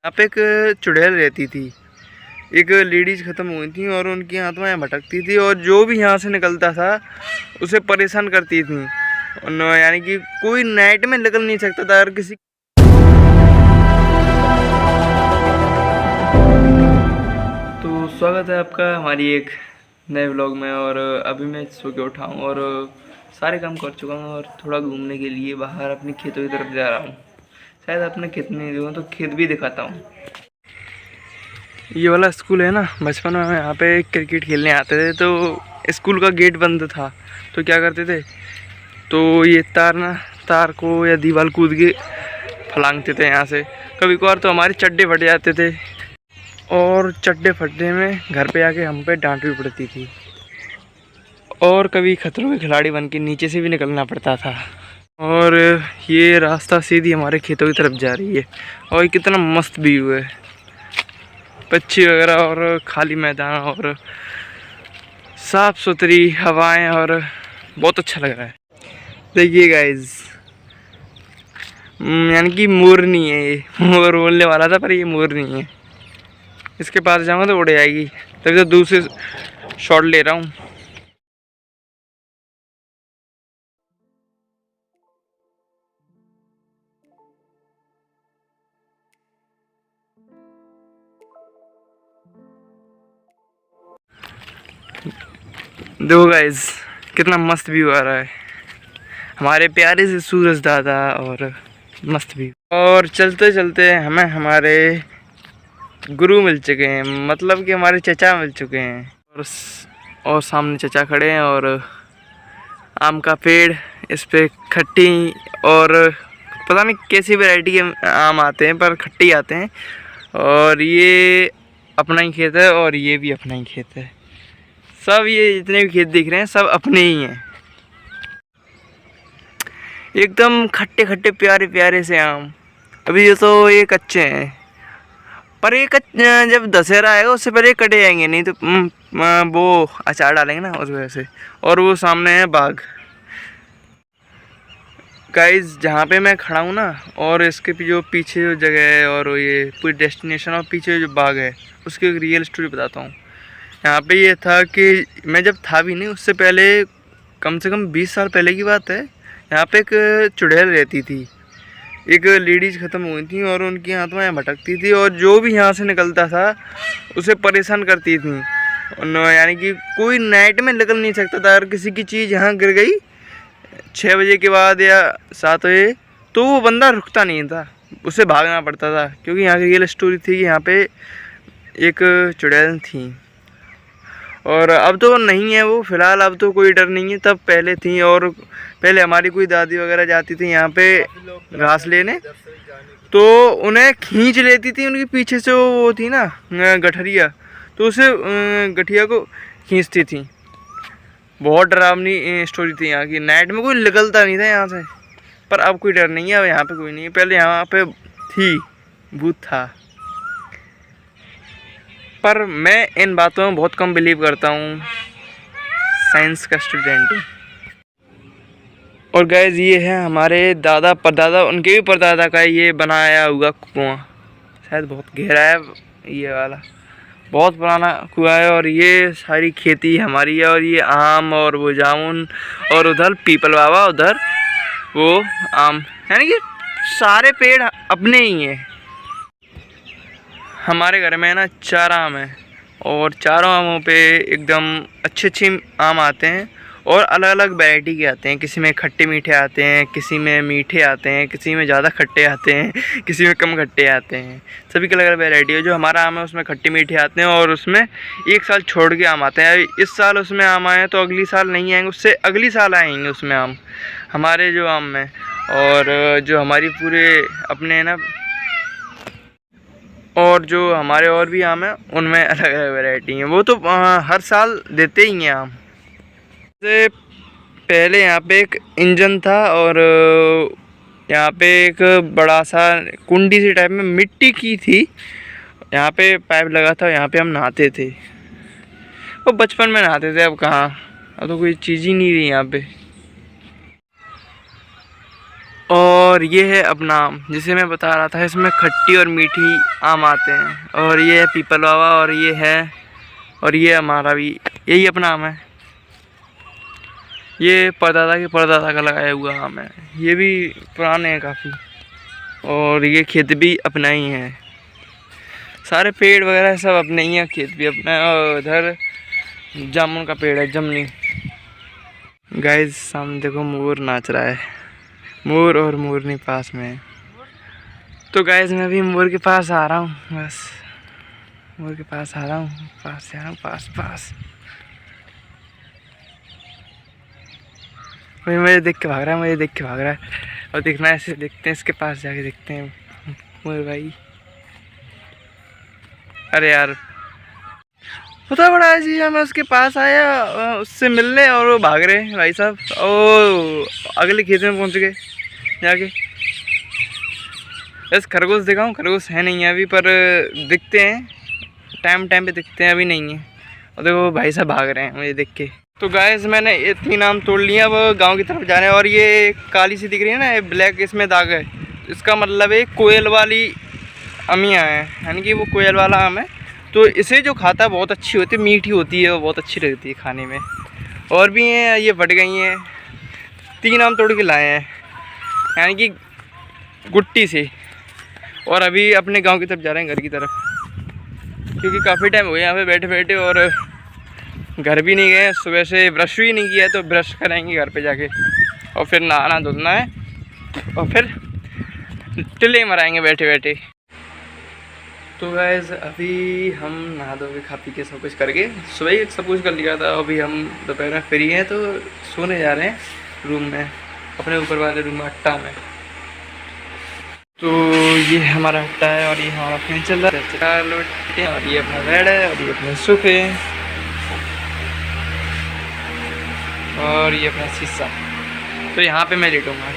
यहाँ पे एक चुड़ैल रहती थी, एक लेडीज ख़त्म हुई थी और उनकी आत्माएं भटकती थी और जो भी यहाँ से निकलता था उसे परेशान करती थी। यानी कि कोई नाइट में निकल नहीं सकता था। अगर किसी तो स्वागत है आपका हमारी एक नए व्लॉग में। और अभी मैं सो के उठा हूँ और सारे काम कर चुका हूँ और थोड़ा घूमने के लिए बाहर अपने खेतों की तरफ जा रहा हूँ। शायद अपने खेत नहीं देखूँ तो खेत भी दिखाता हूँ। ये वाला स्कूल है ना, बचपन में यहाँ पे क्रिकेट खेलने आते थे तो स्कूल का गेट बंद था तो क्या करते थे, तो ये तार को या दीवार कूद के फलांगते थे यहाँ से। कभी कभार तो हमारे चड्डे फट जाते थे और चड्डे फटने में घर पे आके हम पे डांट भी पड़ती थी और कभी खतरों के खिलाड़ी बन के नीचे से भी निकलना पड़ता था। और ये रास्ता सीधी हमारे खेतों की तरफ जा रही है और कितना मस्त व्यू है, पक्षी वगैरह और खाली मैदान और साफ़ सुथरी हवाएं और बहुत अच्छा लग रहा है। देखिए गाइस, यानी कि मोरनी है ये। मोर बोलने वाला था पर ये मोर नहीं है। इसके पास जाऊंगा तो उड़ जाएगी, तभी तो दूर से शॉट ले रहा हूँ। देखो गाइस, कितना मस्त व्यू आ रहा है, हमारे प्यारे से सूरज दादा और मस्त व्यू। और चलते चलते हमें हमारे गुरु मिल चुके हैं, मतलब कि हमारे चचा मिल चुके हैं। और सामने चचा खड़े हैं और आम का पेड़, इस पे खट्टी और पता नहीं कैसी वैरायटी के आम आते हैं पर खट्टी आते हैं। और ये अपना ही खेत है और ये भी अपना ही खेत है। सब ये जितने भी खेत दिख रहे हैं सब अपने ही हैं, एकदम खट्टे खट्टे प्यारे प्यारे से आम। अभी ये तो ये कच्चे हैं पर ये जब दशहरा आएगा उससे पहले कटे जाएंगे, नहीं तो वो अचार डालेंगे ना उस वजह से। और वो सामने है बाग। गाइस, जहाँ पे मैं खड़ा हूँ ना और इसके जो पीछे जो जगह है और ये पूरी डेस्टिनेशन और पीछे जो बाग है उसकी एक रियल स्टोरी बताता हूँ। यहाँ पे ये था कि मैं जब था भी नहीं उससे पहले, कम से कम 20 साल पहले की बात है, यहाँ पे एक चुड़ैल रहती थी, एक लेडीज़ ख़त्म हुई थी और उनकी आत्माएं भटकती थी और जो भी यहाँ से निकलता था उसे परेशान करती थी। यानी कि कोई नाइट में निकल नहीं सकता था। अगर किसी की चीज़ यहाँ गिर गई 6 बजे के बाद या 7 बजे तो वो बंदा रुकता नहीं था, उसे भागना पड़ता था। क्योंकि यहाँ की रियल स्टोरी थी कि यहाँ पे एक चुड़ैल थी। और अब तो नहीं है वो, फ़िलहाल अब तो कोई डर नहीं है, तब पहले थी। और पहले हमारी कोई दादी वगैरह जाती थी यहाँ पे घास लेने तो उन्हें खींच लेती थी, उनके पीछे से वो थी ना गठरिया, तो उसे गठिया को खींचती थी। बहुत डरावनी स्टोरी थी यहाँ की। नाइट में कोई निकलता नहीं था यहाँ से, पर अब कोई डर नहीं है, अब यहाँ पे कोई नहीं है। पहले यहाँ पे थी, भूत था। पर मैं इन बातों में बहुत कम बिलीव करता हूँ, साइंस का स्टूडेंट हूँ। और गाइस, ये है हमारे दादा परदादा, उनके भी परदादा का ये बनाया हुआ कुआं। शायद बहुत गहरा है ये वाला, बहुत पुराना कुआं है। और ये सारी खेती हमारी है और ये आम और वो जामुन और उधर पीपल बाबा, उधर वो आम, यानी कि सारे पेड़ अपने ही हैं। हमारे घर में ना 4 आम है और चारों आमों पे एकदम अच्छे अच्छे आम आते हैं और अलग अलग वैरायटी के आते हैं। किसी में खट्टे मीठे आते हैं, किसी में मीठे आते हैं, किसी में ज़्यादा खट्टे आते हैं, किसी में कम खट्टे आते हैं। सभी की अलग अलग वैरायटी है। जो हमारा आम है उसमें खट्टे मीठे आते हैं और उसमें 1 साल छोड़ के आम आते हैं। इस साल उसमें आम आए तो अगली साल नहीं आएंगे, उससे अगली साल आएंगे उसमें आम, हमारे जो आम में। और जो हमारी पूरे अपने ना, और जो हमारे और भी आम हैं उनमें अलग अलग वैरायटी हैं। वो तो हर साल देते ही हैं आम। से पहले यहाँ पे एक इंजन था और यहाँ पे एक बड़ा सा कुंडी सी टाइप में मिट्टी की थी, यहाँ पे पाइप लगा था, यहाँ पे हम नहाते थे। वो बचपन में नहाते थे, अब कहाँ, अब तो कोई चीज़ ही नहीं रही यहाँ पे। और ये है अपना आम, जिसे मैं बता रहा था, इसमें खट्टी और मीठी आम आते हैं। और ये है पीपल बाबा, और ये है, और ये हमारा भी यही अपना आम है। ये परदादा के परदादा का लगाया हुआ आम है, ये भी पुराने हैं काफ़ी। और ये खेत भी अपना ही है, सारे पेड़ वगैरह सब अपने ही हैं, खेत भी अपना है। और उधर जामुन का पेड़ है, जमनी। गाइस सामने देखो मोर नाच रहा है, मोर और मोरनी पास में है। तो गाइस मैं भी मोर के पास आ रहा हूँ, बस मोर के पास आ रहा हूँ, पास जा रहा हूँ, पास। मुझे देख के भाग रहा है, और देखना ऐसे देखते हैं, इसके पास जाके देखते हैं मोर भाई। अरे यार पता बड़ा जी, मैं उसके पास आया उससे मिलने, और वो भाग रहे हैं भाई साहब, और अगले खेत में पहुंच गए जाके। बस खरगोश दिखाऊं, खरगोश है नहीं है अभी, पर दिखते हैं टाइम पे दिखते हैं, अभी नहीं है। और देखो भाई साहब भाग रहे हैं मुझे देख के। तो गाइस मैंने ये 3 आम तोड़ लिया, अब गांव की तरफ जा रहे हैं। और ये काली सी दिख रही है ना, ये ब्लैक इसमें दाग है, इसका मतलब है कोयल वाली अमियाँ हैं, यानी कि वो कोयल वाला आम है। तो इसे जो खाता है बहुत अच्छी होती है, मीठी होती है, वो बहुत अच्छी लगती है खाने में। और भी हैं, ये फट गई हैं। 3 आम तोड़ के लाए हैं, यानी कि गुट्टी से। और अभी अपने गांव की तरफ जा रहे हैं, घर की तरफ, क्योंकि काफ़ी टाइम हो गया यहाँ पे बैठे बैठे, और घर भी नहीं गए, सुबह से ब्रश भी नहीं किया है। तो ब्रश कराएंगे घर पे जाके, और फिर नहाना धुलना है, और फिर टिल्ले मराएंगे बैठे बैठे। तो गाइस अभी हम नहा धो के खा पी के सब कुछ करके, सुबह ही सब कुछ कर लिया था। अभी हम दोपहर में फ्री हैं, तो सोने जा रहे हैं रूम में, अपने ऊपर वाले रूम में, अट्टा में। तो ये हमारा अट्टा है, और ये हमारा फैन चल रहा है, और ये अपना बेड है, और ये अपने सोफे, और ये अपना शीशा। तो यहाँ पे मैं लेटूंगा।